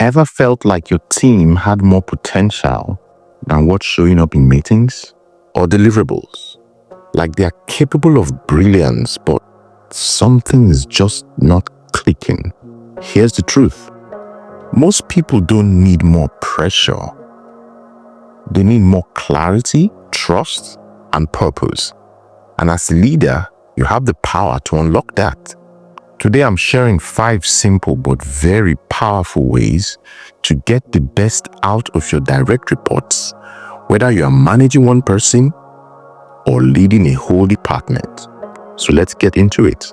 Ever felt like your team had more potential than what's showing up in meetings or deliverables? Like they are capable of brilliance, but something is just not clicking. Here's the truth. Most people don't need more pressure. They need more clarity, trust, and purpose. And as a leader, you have the power to unlock that. Today, I'm sharing 5 simple but very powerful ways to get the best out of your direct reports, whether you are managing one person or leading a whole department. So let's get into it.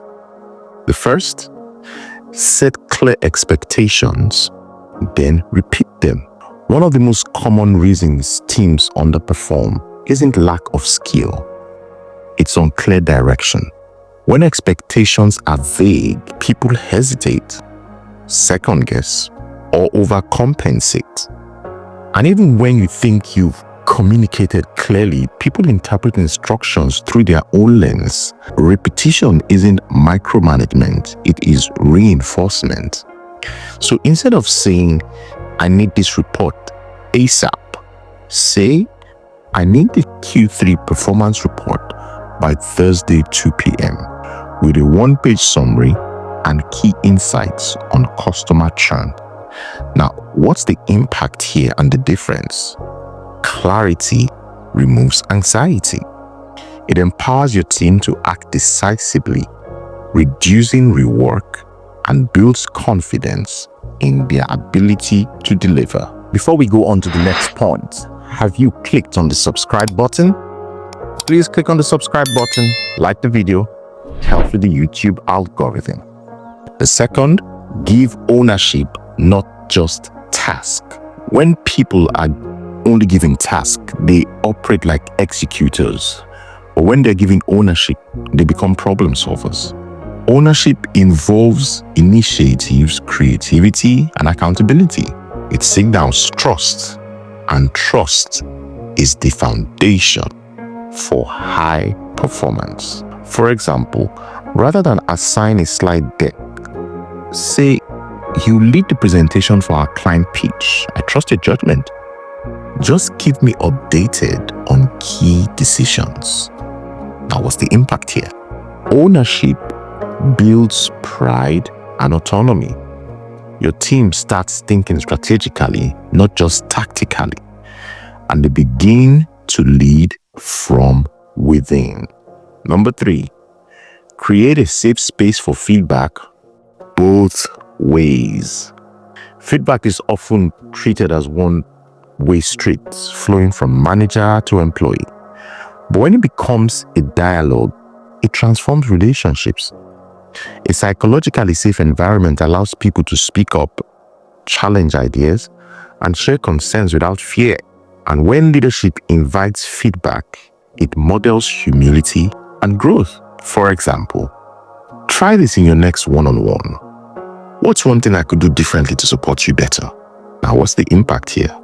The first, set clear expectations, then repeat them. One of the most common reasons teams underperform isn't lack of skill. It's unclear direction. When expectations are vague, people hesitate, second guess, or overcompensate. And even when you think you've communicated clearly, people interpret instructions through their own lens. Repetition isn't micromanagement, it is reinforcement. So instead of saying, I need this report ASAP, say, I need the Q3 performance report by Thursday 2 p.m. with a 1-page summary and key insights on customer churn. Now, what's the impact here and the difference? Clarity removes anxiety. It empowers your team to act decisively, reducing rework, and builds confidence in their ability to deliver. Before we go on to the next point, have you clicked on the subscribe button? Please click on the subscribe button, like the video, help with the YouTube algorithm. The second, give ownership, not just task. When people are only giving tasks, they operate like executors. But when they're giving ownership, they become problem solvers. Ownership involves initiatives, creativity, and accountability. It signals trust, and trust is the foundation for high performance. For example, rather than assign a slide deck, say you lead the presentation for our client pitch. I trust your judgment. Just keep me updated on key decisions. Now, what's the impact here? Ownership builds pride and autonomy. Your team starts thinking strategically, not just tactically, and they begin to lead from within. Number 3, create a safe space for feedback both ways. Feedback is often treated as one-way street, flowing from manager to employee. But when it becomes a dialogue, it transforms relationships. A psychologically safe environment allows people to speak up, challenge ideas, and share concerns without fear. And when leadership invites feedback, it models humility and growth. For example, try this in your next one-on-one. What's one thing I could do differently to support you better? Now, what's the impact here?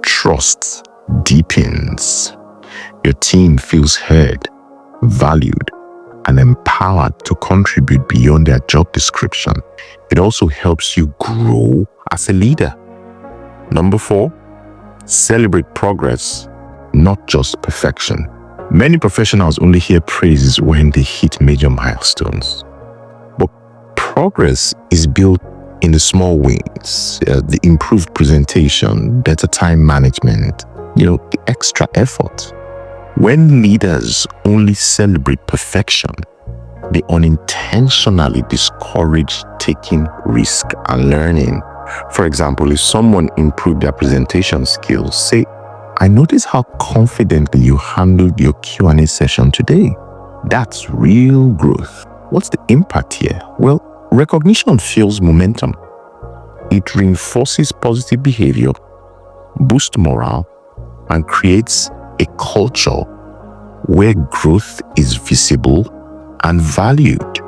Trust deepens. Your team feels heard, valued, and empowered to contribute beyond their job description. It also helps you grow as a leader. Number 4, celebrate progress, not just perfection. Many professionals only hear praises when they hit major milestones. But progress is built in the small wins, the improved presentation, better time management, the extra effort. When leaders only celebrate perfection, they unintentionally discourage taking risk and learning. For example, if someone improved their presentation skills, say, I noticed how confidently you handled your Q&A session today. That's real growth. What's the impact here? Well, recognition fuels momentum. It reinforces positive behavior, boosts morale, and creates a culture where growth is visible and valued.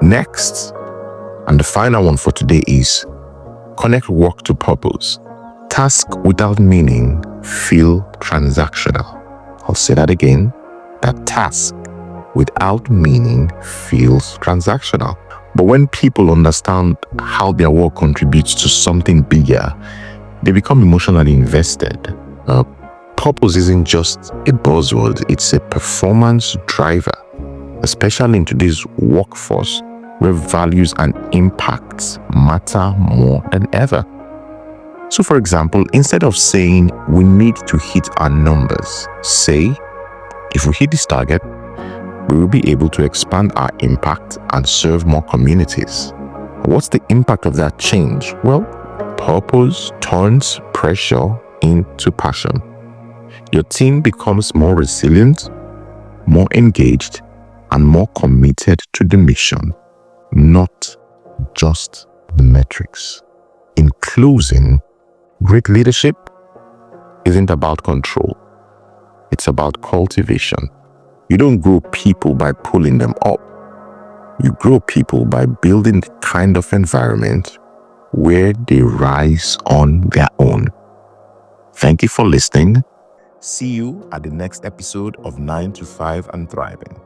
Next, and the final one for today is connect work to purpose. Task without meaning feel transactional. I'll say that again. That task without meaning feels transactional. But when people understand how their work contributes to something bigger, they become emotionally invested. Purpose isn't just a buzzword, it's a performance driver, especially in today's workforce where values and impacts matter more than ever. So for example, instead of saying we need to hit our numbers, say, if we hit this target, we will be able to expand our impact and serve more communities. What's the impact of that change? Well, purpose turns pressure into passion. Your team becomes more resilient, more engaged, and more committed to the mission, not just the metrics. In closing, great leadership isn't about control. It's about cultivation. You don't grow people by pulling them up. You grow people by building the kind of environment where they rise on their own. Thank you for listening. See you at the next episode of 9 to 5 and Thriving.